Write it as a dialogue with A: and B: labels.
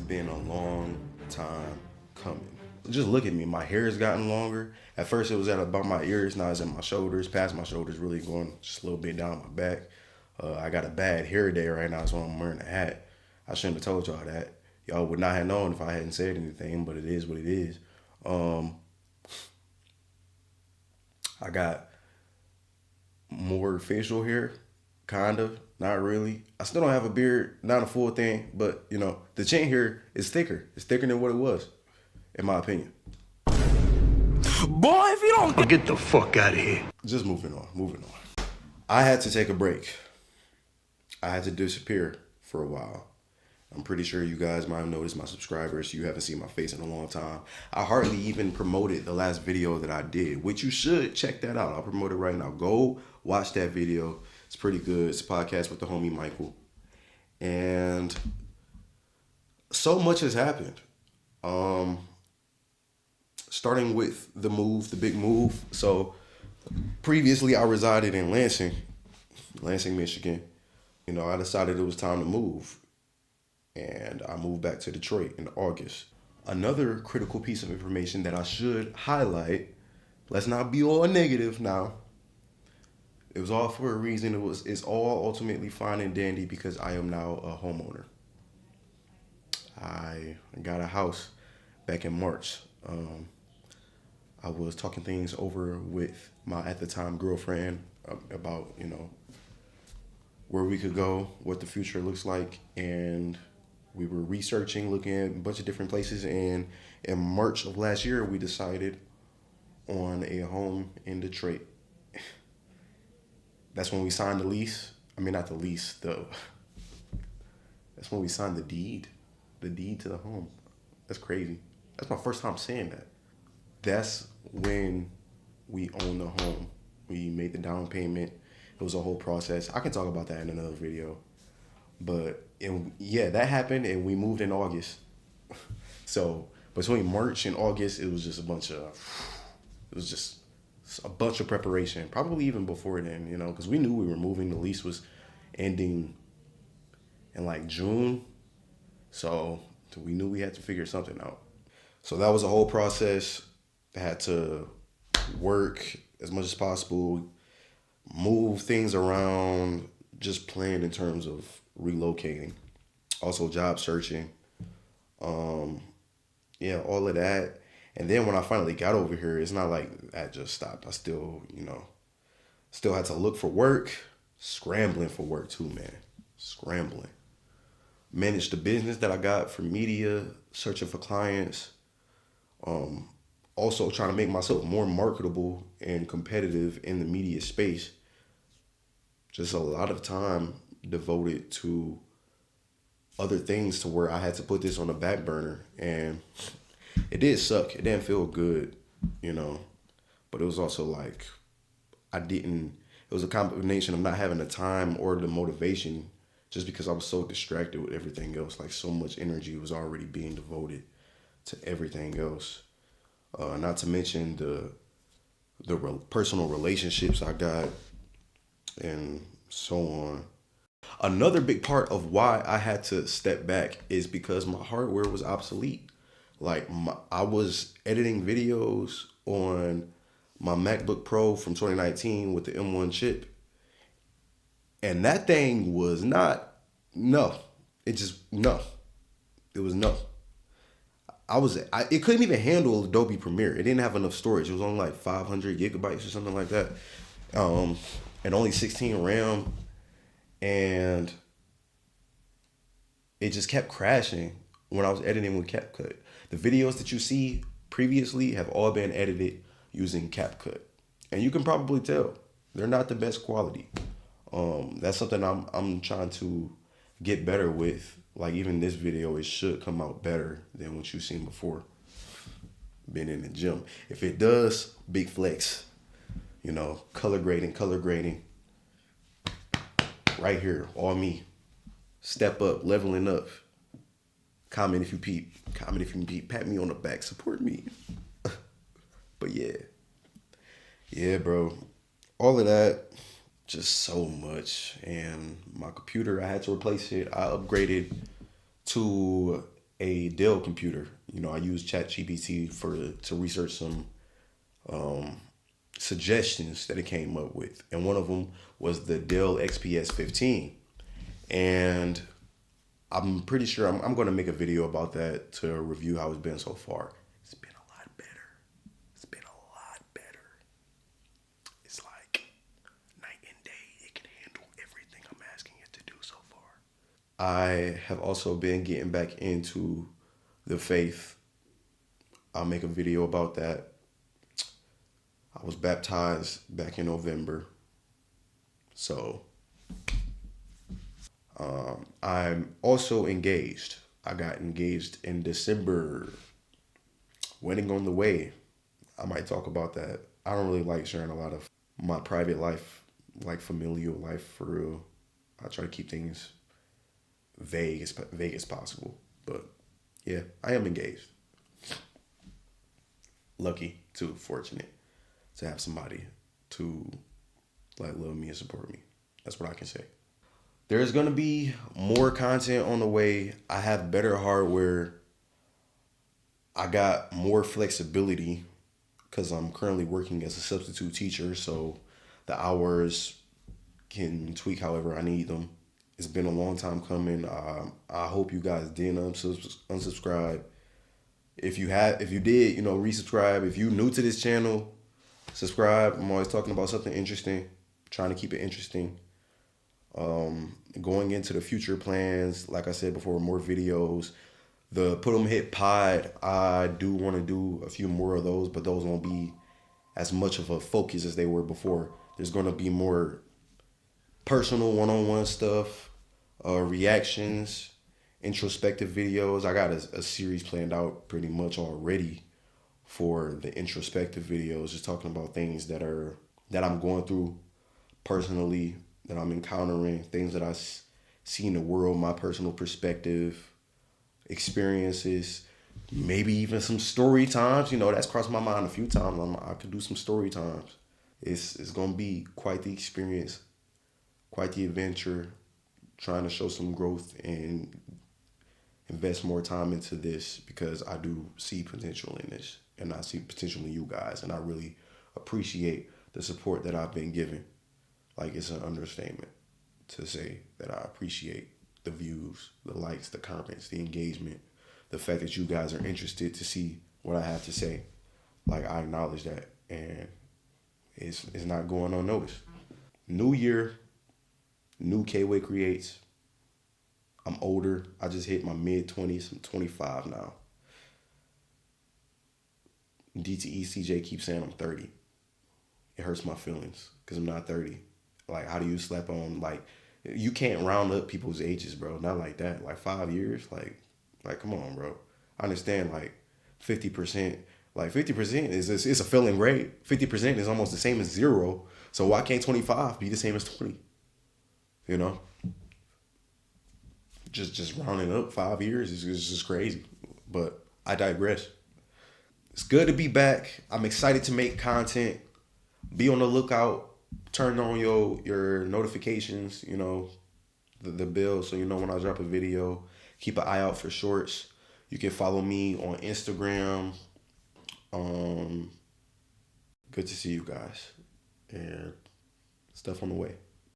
A: been a long time coming. Just look at me. My hair has gotten longer. At first it was at about my ears. Now it's at my shoulders, past my shoulders, really going just a little bit down my back. I got a bad hair day right now, so I'm wearing a hat. I shouldn't have told y'all that. Y'all would not have known if I hadn't said anything, but it is what it is. I got more facial hair, kind of, not really. I still don't have a beard, not a full thing, but you know, the chin hair is thicker. It's thicker than what it was, in my opinion.
B: Boy, if you don't
C: Get the fuck out of here.
A: Just moving on. I had to take a break. I had to disappear for a while. I'm pretty sure you guys might have noticed, my subscribers, you haven't seen my face in a long time. I hardly even promoted the last video that I did, which you should check that out. I'll promote it right now. Go watch that video. It's pretty good. It's a podcast with the homie Michael. And so much has happened. Starting with the move, the big move. So previously I resided in Lansing, Michigan. You know, I decided it was time to move. And I moved back to Detroit in August. Another critical piece of information that I should highlight, let's not be all negative now. It was all for a reason. It's all ultimately fine and dandy because I am now a homeowner. I got a house back in March. I was talking things over with my, at the time, girlfriend about, you know, where we could go, what the future looks like, and we were researching, looking at a bunch of different places, and in March of last year, we decided on a home in Detroit. That's when we signed the lease. I mean, not the lease, that's when we signed the deed to the home. That's crazy. That's my first time saying that. That's when we owned the home. We made the down payment. It was a whole process. I can talk about that in another video. But yeah, that happened and we moved in August. So between March and August, it was just a bunch of preparation. Probably even before then, you know, because we knew we were moving. The lease was ending in like June. So we knew we had to figure something out. So that was a whole process. I had to work as much as possible, move things around, just plan in terms of relocating. Also job searching. Yeah, all of that. And then when I finally got over here, it's not like that just stopped. I still, still had to look for work, scrambling for work too, man. Scrambling. Managed the business that I got for media, searching for clients. Also trying to make myself more marketable and competitive in the media space. Just a lot of time devoted to other things to where I had to put this on the back burner. And it did suck. It didn't feel good, you know. But it was also like, it was a combination of not having the time or the motivation just because I was so distracted with everything else. Like so much energy was already being devoted to everything else. Not to mention the personal relationships I got and so on. Another big part of why I had to step back is because my hardware was obsolete. Like I was editing videos on my MacBook Pro from 2019 with the M1 chip. And that thing was it was no. It couldn't even handle Adobe Premiere. It didn't have enough storage. It was only like 500 gigabytes or something like that. And only 16 RAM. And it just kept crashing when I was editing with CapCut. The videos that you see previously have all been edited using CapCut. And you can probably tell they're not the best quality. That's something I'm trying to get better with. Like even this video, it should come out better than what you've seen before. Been in the gym. If it does, big flex. You know, color grading. Right here, all me. Step up, leveling up. Comment if you peep. Pat me on the back, support me. But yeah, bro. All of that, just so much. And my computer, I had to replace it. I upgraded to a Dell computer. You know, I use ChatGPT to research some suggestions that it came up with, and one of them was the Dell XPS 15. And I'm pretty sure I'm going to make a video about that to review how it's been so far. It's been a lot better. It's been a lot better. It's like night and day. It can handle everything I'm asking it to do so far. I have also been getting back into the faith. I'll make a video about that. I was baptized back in November. So I'm also engaged. I got engaged in December. Wedding on the way. I might talk about that. I don't really like sharing a lot of my private life, like familial life for real. I try to keep things vague as possible. But yeah, I am engaged. Lucky too, fortunate to have somebody to like love me and support me. That's what I can say. There's gonna be more content on the way. I have better hardware. I got more flexibility because I'm currently working as a substitute teacher, so the hours can tweak however I need them. It's been a long time coming. I hope you guys didn't unsubscribe. If you did, resubscribe. If you're new to this channel, subscribe. I'm always talking about something interesting, trying to keep it interesting. Going into the future plans, like I said before, more videos. The Put 'em Hit Pod, I do want to do a few more of those, but those won't be as much of a focus as they were before. There's going to be more personal one-on-one stuff, reactions, introspective videos. I got a series planned out pretty much already for the introspective videos, just talking about things that I'm going through personally, that I'm encountering, things that I see in the world, my personal perspective, experiences, maybe even some story times. That's crossed my mind a few times. I could do some story times. It's gonna be quite the experience, quite the adventure. Trying to show some growth and invest more time into this because I do see potential in this, and I see potential in you guys, and I really appreciate the support that I've been given. Like, it's an understatement to say that I appreciate the views, the likes, the comments, the engagement, the fact that you guys are interested to see what I have to say. Like, I acknowledge that, and it's not going unnoticed. New year, new K-Way Creates. I'm older. I just hit my mid-20s. I'm 25 now. DTE CJ keeps saying I'm 30. It hurts my feelings because I'm not 30. Like, how do you slap on, like, you can't round up people's ages, bro. Not like that. Like 5 years, like come on, bro. I understand, like 50%. Like 50% is it's a failing rate. 50% is almost the same as zero. So why can't 25 be the same as 20? You know, just rounding up 5 years is just crazy. But I digress. It's good to be back. I'm excited to make content. Be on the lookout. Turn on your notifications, the bell, so you know when I drop a video. Keep an eye out for shorts. You can follow me on Instagram. Good to see you guys. And stuff on the way.